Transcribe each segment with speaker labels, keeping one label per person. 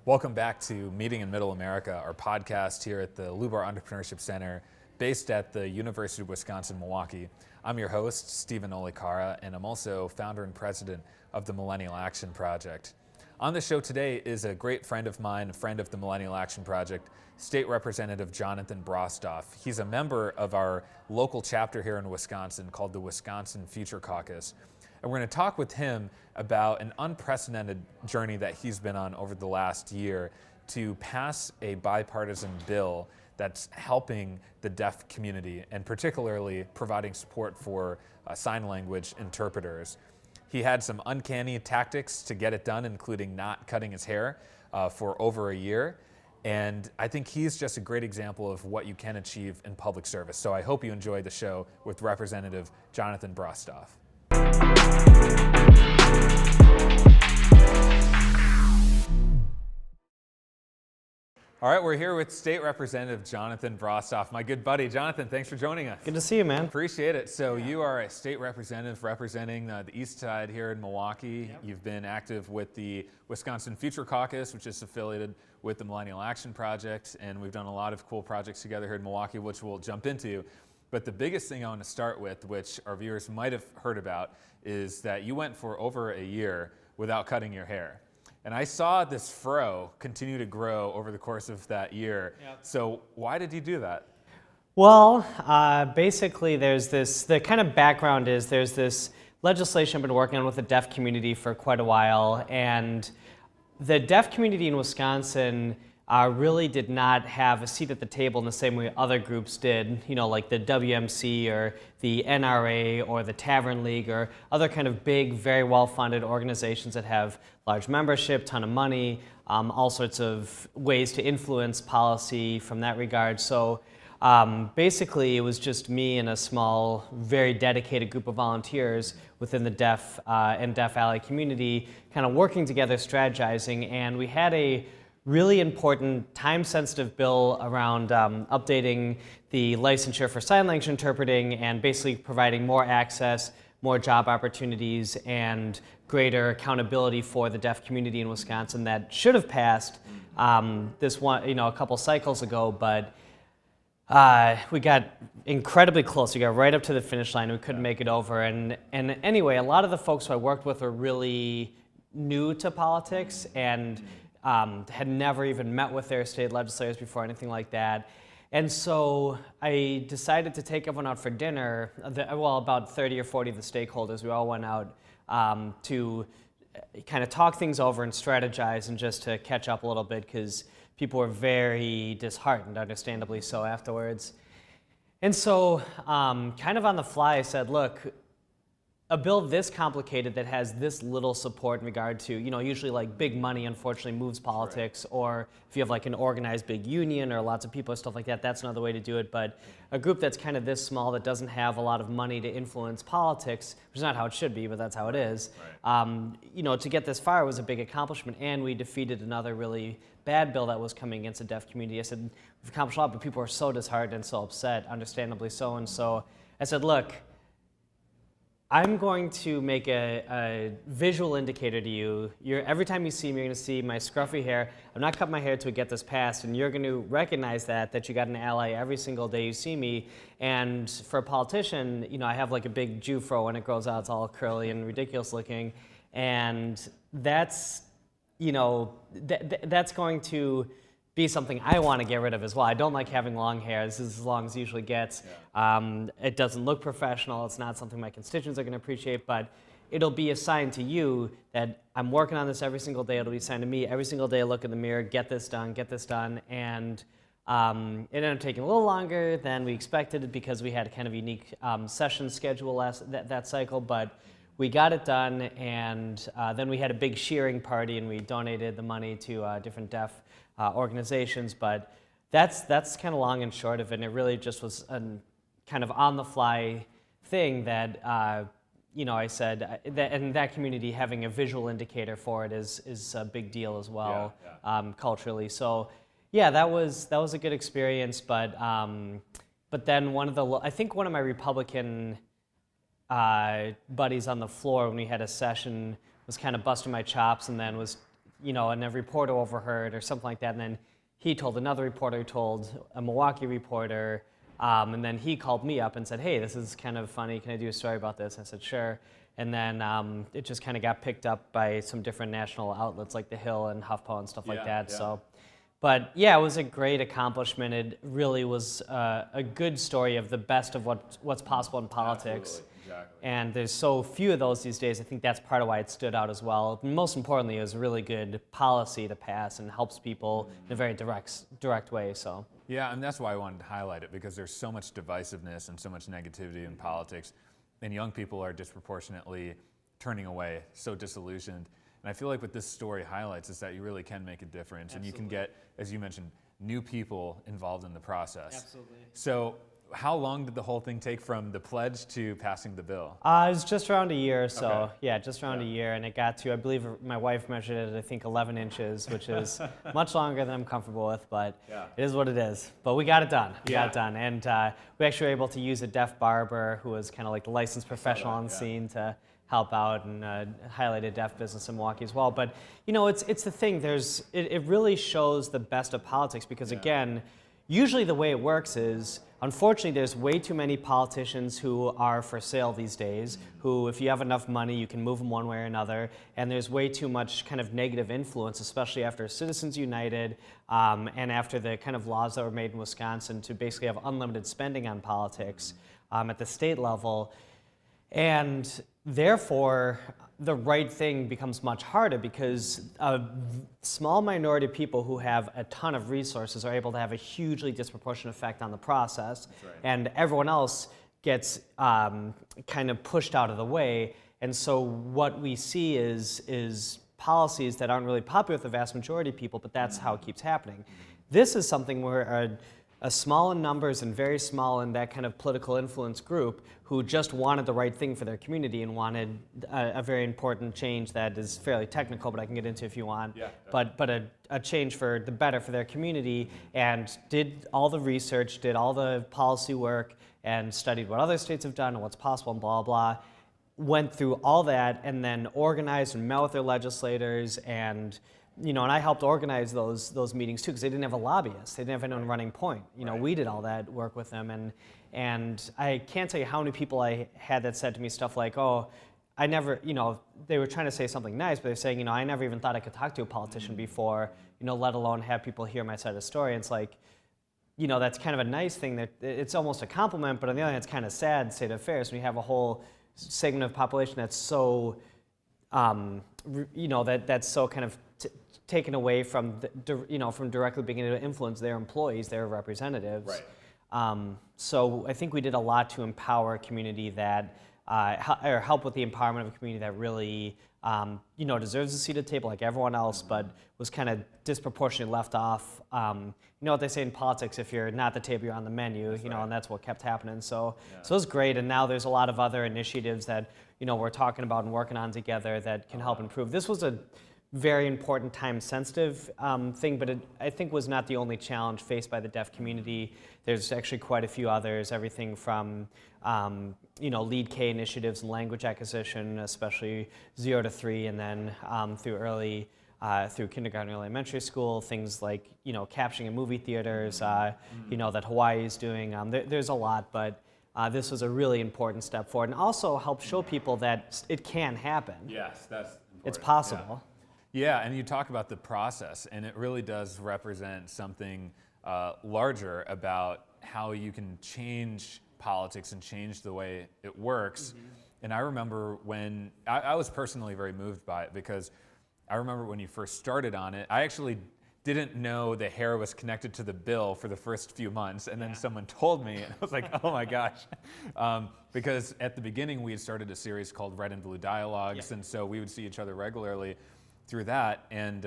Speaker 1: Welcome back to Meeting in Middle America, our podcast here at the Lubar Entrepreneurship Center, based at the University of Wisconsin-Milwaukee. I'm your host, Stephen Olikara, and I'm also founder and president of the Millennial Action Project. On the show today is a great friend of mine, a friend of the Millennial Action Project, State Representative Jonathan Brostoff. He's a member of our local chapter here in Wisconsin called the Wisconsin Future Caucus. And we're going to talk with him about an unprecedented journey that he's been on over the last year to pass a bipartisan bill that's helping the deaf community and particularly providing support for sign language interpreters. He had some uncanny tactics to get it done, including not cutting his hair for over a year. And I think he's just a great example of what you can achieve in public service. So I hope you enjoyed the show with Representative Jonathan Brostoff. All right, we're here with State Representative Jonathan Brostoff. My good buddy, Jonathan, thanks for joining us.
Speaker 2: Good to see you, man.
Speaker 1: Appreciate it. So you are a state representative representing the East Side here in Milwaukee. Yep. You've been active with the Wisconsin Future Caucus, which is affiliated with the Millennial Action Project, and we've done a lot of cool projects together here in Milwaukee, which we'll jump into. But the biggest thing I want to start with, which our viewers might have heard about, is that you went for over a year without cutting your hair. And I saw this fro continue to grow over the course of that year. Yep. So why did you do that?
Speaker 2: Well, basically the kind of background is there's this legislation I've been working on with the deaf community for quite a while, and the deaf community in Wisconsin really did not have a seat at the table in the same way other groups did, you know, like the WMC or the NRA or the Tavern League or other kind of big, very well-funded organizations that have large membership, ton of money, all sorts of ways to influence policy from that regard. So basically, it was just me and a small, very dedicated group of volunteers within the deaf and deaf ally community kind of working together, strategizing, and we had a really important time-sensitive bill around updating the licensure for sign language interpreting and basically providing more access, more job opportunities, and greater accountability for the deaf community in Wisconsin that should have passed this one, a couple cycles ago, but we got incredibly close. We got right up to the finish line. We couldn't make it over. And anyway, a lot of the folks who I worked with were really new to politics and had never even met with their state legislators before, anything like that. And so I decided to take everyone out for dinner, about 30 or 40 of the stakeholders. We all went out to kind of talk things over and strategize and just to catch up a little bit because people were very disheartened, understandably so, afterwards. And so kind of on the fly, I said, look, a bill this complicated that has this little support in regard to, usually like big money unfortunately moves politics, right. Or if you have like an organized big union or lots of people or stuff like that, that's another way to do it. But a group that's kind of this small that doesn't have a lot of money to influence politics, which is not how it should be, but that's how it is, right. To get this far was a big accomplishment, and we defeated another really bad bill that was coming against the deaf community. I said, we've accomplished a lot, but people are so disheartened and so upset, understandably so. And so I said, look, I'm going to make a visual indicator to you. Every time you see me, you're going to see my scruffy hair. I'm not cutting my hair to get this passed, and you're going to recognize that you got an ally every single day you see me. And for a politician, I have like a big Jew fro when it grows out. It's all curly and ridiculous looking, and that's, that's going to be something I want to get rid of as well. I don't like having long hair. This is as long as it usually gets. Yeah. It doesn't look professional. It's not something my constituents are going to appreciate, but it'll be a sign to you that I'm working on this every single day. It'll be a sign to me every single day I look in the mirror, get this done. And it ended up taking a little longer than we expected because we had a kind of unique session schedule that cycle, but we got it done, and then we had a big shearing party, and we donated the money to different deaf organizations, but that's kind of long and short of it. And it really just was a kind of on-the-fly thing that I said, and that community having a visual indicator for it is a big deal as well, culturally. So yeah, that was a good experience. But then one of my Republican buddies on the floor when we had a session was kind of busting my chops, and then was and a reporter overheard or something like that, and then he told another reporter who told a Milwaukee reporter, and then he called me up and said, hey, this is kind of funny, can I do a story about this? I said, sure. And then it just kind of got picked up by some different national outlets like The Hill and HuffPo and stuff like that.
Speaker 1: Yeah.
Speaker 2: So, but yeah, it was a great accomplishment. It really was a good story of the best of what's possible in politics.
Speaker 1: Absolutely. Exactly.
Speaker 2: And there's so few of those these days. I think that's part of why it stood out as well. Most importantly, it was a really good policy to pass and helps people in a very direct way. So.
Speaker 1: Yeah, and that's why I wanted to highlight it, because there's so much divisiveness and so much negativity in politics, and young people are disproportionately turning away, so disillusioned. And I feel like what this story highlights is that you really can make a difference.
Speaker 2: Absolutely.
Speaker 1: And you can get, as you mentioned, new people involved in the process.
Speaker 2: Absolutely.
Speaker 1: So how long did the whole thing take from the pledge to passing the bill?
Speaker 2: It was just around a year or so.
Speaker 1: Okay.
Speaker 2: Yeah, just around a year. And it got to, I believe my wife measured it at, I think, 11 inches, which is much longer than I'm comfortable with, but it is what it is. But we got it done. We got it done. And we actually were able to use a deaf barber who was kind of like the licensed professional on the scene to help out and highlight a deaf business in Milwaukee as well. But, it's the thing. It really shows the best of politics because, again, usually the way it works is, unfortunately, there's way too many politicians who are for sale these days, who, if you have enough money, you can move them one way or another, and there's way too much kind of negative influence, especially after Citizens United and after the kind of laws that were made in Wisconsin to basically have unlimited spending on politics at the state level. And therefore, the right thing becomes much harder because a small minority of people who have a ton of resources are able to have a hugely disproportionate effect on the process, and everyone else gets kind of pushed out of the way. And so what we see is policies that aren't really popular with the vast majority of people, but that's how it keeps happening. This is something where a small in numbers and very small in that kind of political influence group who just wanted the right thing for their community and wanted a very important change that is fairly technical, but I can get into if you want.
Speaker 1: Yeah,
Speaker 2: but a change for the better for their community, and did all the research, did all the policy work, and studied what other states have done and what's possible and blah, blah, went through all that and then organized and met with their legislators and and I helped organize those meetings too because they didn't have a lobbyist. They didn't have anyone running point. We did all that work with them, and I can't tell you how many people I had that said to me stuff like, "Oh, I never," they were trying to say something nice, but they're saying, "I never even thought I could talk to a politician before, let alone have people hear my side of the story." And it's like, that's kind of a nice thing. That it's almost a compliment, but on the other hand, it's kind of sad state of affairs when you have a whole segment of the population that's so, that's so kind of taken away from, from directly being able to influence their employees, their representatives.
Speaker 1: Right.
Speaker 2: So I think we did a lot to empower a community that, or help with the empowerment of a community that really, deserves a seat at the table like everyone else, but was kind of disproportionately left off. You know what they say in politics, if you're not at the table, you're on the menu, and that's what kept happening. So it was great, and now there's a lot of other initiatives that, we're talking about and working on together that can help improve. This was a very important time-sensitive thing, but it, I think, was not the only challenge faced by the deaf community. There's actually quite a few others, everything from lead K initiatives and language acquisition, especially 0 to 3, and then through kindergarten and elementary school, things like captioning in movie theaters, that Hawaii is doing. There's a lot, but this was a really important step forward, and also help show people that it can happen.
Speaker 1: Yes, that's important.
Speaker 2: It's possible.
Speaker 1: Yeah, and you talk about the process, and it really does represent something larger about how you can change politics and change the way it works. And I remember when, I was personally very moved by it, because I remember when you first started on it, I actually didn't know the hair was connected to the bill for the first few months, and then someone told me, and I was like, oh my gosh. Because at the beginning we had started a series called Red and Blue Dialogues, and so we would see each other regularly through that, and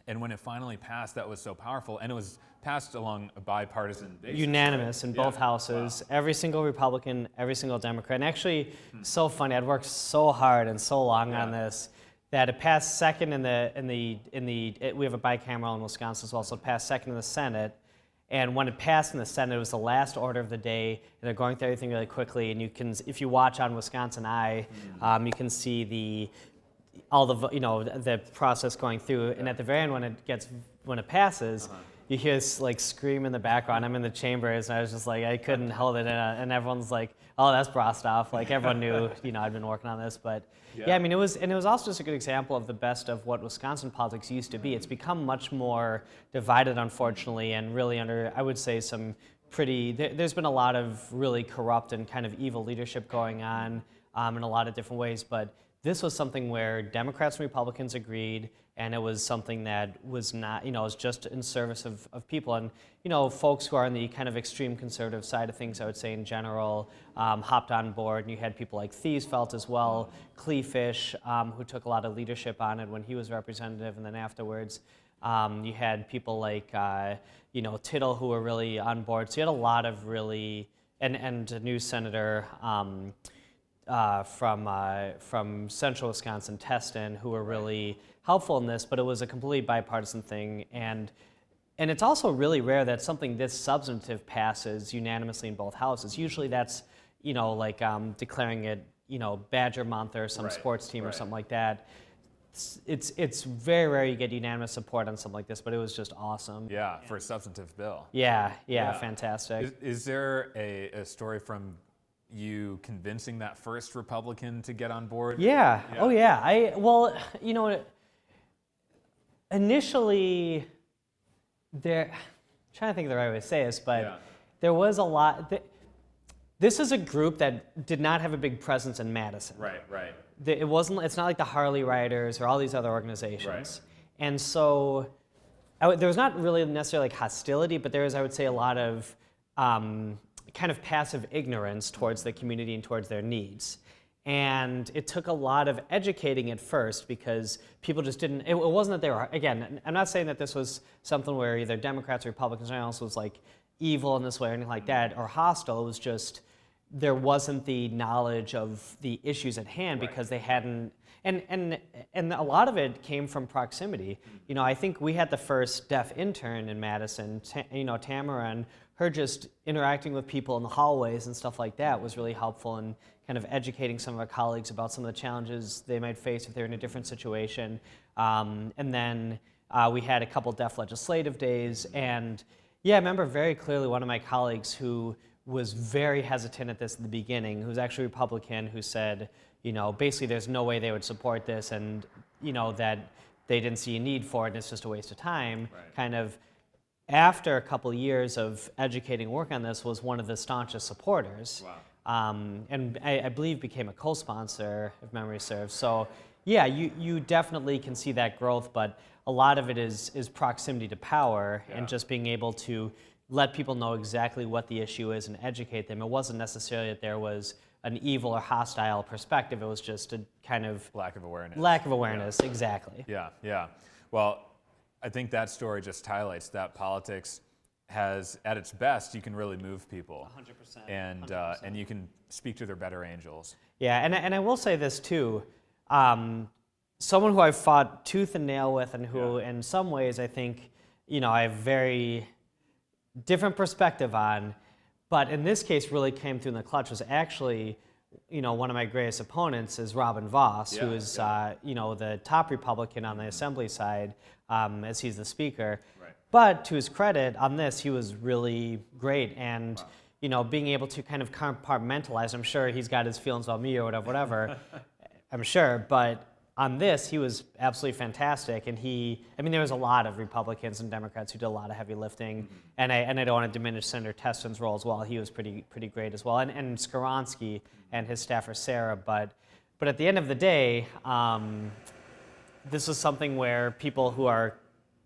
Speaker 1: when it finally passed, that was so powerful, and it was passed along a bipartisan basis.
Speaker 2: Unanimous in both houses. Wow. Every single Republican, every single Democrat. And actually, so funny. I'd worked so hard and so long on this that it passed second we have a bicameral in Wisconsin as well, so it passed second in the Senate. And when it passed in the Senate, it was the last order of the day, and they're going through everything really quickly. And you can, if you watch on Wisconsin Eye, you can see all the process going through, and at the very end when it passes, you hear this like scream in the background. I'm in the chambers, and I was just like, I couldn't hold it in, and everyone's like, oh, that's Brostoff. Like everyone knew, I'd been working on this, but yeah, I mean, it was also just a good example of the best of what Wisconsin politics used to be. It's become much more divided, unfortunately, and really under, I would say, some there's been a lot of really corrupt and kind of evil leadership going on in a lot of different ways, but this was something where Democrats and Republicans agreed, and it was something that was not, it was just in service of people. And, folks who are on the kind of extreme conservative side of things, I would say in general, hopped on board. And you had people like Thiesfeld as well, Kleefisch, who took a lot of leadership on it when he was representative, and then afterwards. You had people like, Tittle, who were really on board. So you had a lot of really, and a new senator, from central Wisconsin, Teston, who were really helpful in this, but it was a completely bipartisan thing. And it's also really rare that something this substantive passes unanimously in both houses. Usually that's, declaring it, Badger Month or some sports team or something like that. It's very rare you get unanimous support on something like this, but it was just awesome.
Speaker 1: Yeah, for a substantive bill.
Speaker 2: Yeah, fantastic.
Speaker 1: Is there a story from you convincing that first Republican to get on board?
Speaker 2: Yeah. Oh yeah. Initially, I'm trying to think of the right way to say this, but there was a lot. This is a group that did not have a big presence in Madison.
Speaker 1: Right.
Speaker 2: It's not like the Harley Riders or all these other organizations. Right. And so there was not really necessarily like hostility, but there was, I would say, a lot of kind of passive ignorance towards the community and towards their needs. And it took a lot of educating at first because people just didn't, it wasn't that they were, again, I'm not saying that this was something where either Democrats or Republicans or anyone else was like evil in this way or anything like that, or hostile. It was just, there wasn't the knowledge of the issues at hand because they hadn't, and a lot of it came from proximity. I think we had the first deaf intern in Madison, Tamara, and her just interacting with people in the hallways and stuff like that was really helpful in kind of educating some of our colleagues about some of the challenges they might face if they're in a different situation. And then we had a couple deaf legislative days, and I remember very clearly one of my colleagues who was very hesitant at this in the beginning, who's actually Republican, who said, basically there's no way they would support this, and that they didn't see a need for it and it's just a waste of time. Kind of after a couple years of educating work on this, was one of the staunchest supporters. And I believe became a co-sponsor, if memory serves. So you definitely can see that growth, but a lot of it is proximity to power and just being able to let people know exactly what the issue is and educate them. It wasn't necessarily that there was an evil or hostile perspective. It was just a kind of
Speaker 1: lack of awareness.
Speaker 2: Exactly.
Speaker 1: Yeah. Well, I think that story just highlights that politics has, at its best, you can really move people.
Speaker 2: 100%.
Speaker 1: And you can speak to their better angels.
Speaker 2: Yeah, and I will say this too. Someone who I've fought tooth and nail with, and who, in some ways, I think, I have very different perspective on, but in this case really came through in the clutch, was actually, one of my greatest opponents is Robin Voss, who is, the top Republican on the Assembly side, as he's the Speaker. But to his credit, on this, he was really great, and being able to kind of compartmentalize. I'm sure he's got his feelings about me or whatever. I'm sure, but on this, he was absolutely fantastic, and there was a lot of Republicans and Democrats who did a lot of heavy lifting, and I don't want to diminish Senator Teston's role as well. He was pretty great as well, and Skoronsky and his staffer Sarah. But at the end of the day, this was something where people who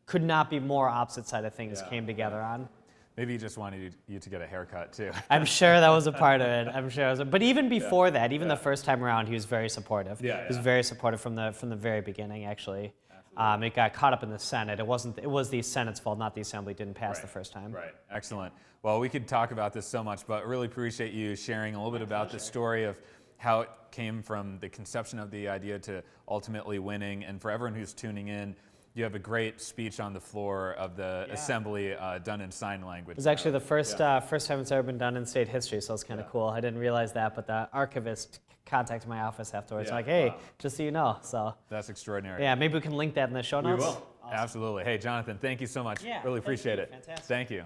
Speaker 2: could not be more opposite side of things came together on.
Speaker 1: Maybe he just wanted you to get a haircut too.
Speaker 2: I'm sure that was a part of it. But even before that, the first time around, he was very supportive. He was very supportive from the very beginning, actually. It got caught up in the Senate. It was the Senate's fault, not the Assembly didn't pass the first time.
Speaker 1: Right. Excellent. Well, we could talk about this so much, but really appreciate you sharing a little bit about the story of how it came from the conception of the idea to ultimately winning. And for everyone who's tuning in, you have a great speech on the floor of the assembly done in sign language.
Speaker 2: It was actually the first time it's ever been done in state history, so it's kind of cool. I didn't realize that, but the archivist contacted my office afterwards, like, hey, just so you know. So
Speaker 1: that's extraordinary.
Speaker 2: yeah, maybe we can link that in the show notes.
Speaker 1: We will. Awesome. Absolutely. Hey, Jonathan, thank you so much.
Speaker 2: Yeah,
Speaker 1: really appreciate it.
Speaker 2: Fantastic.
Speaker 1: Thank you.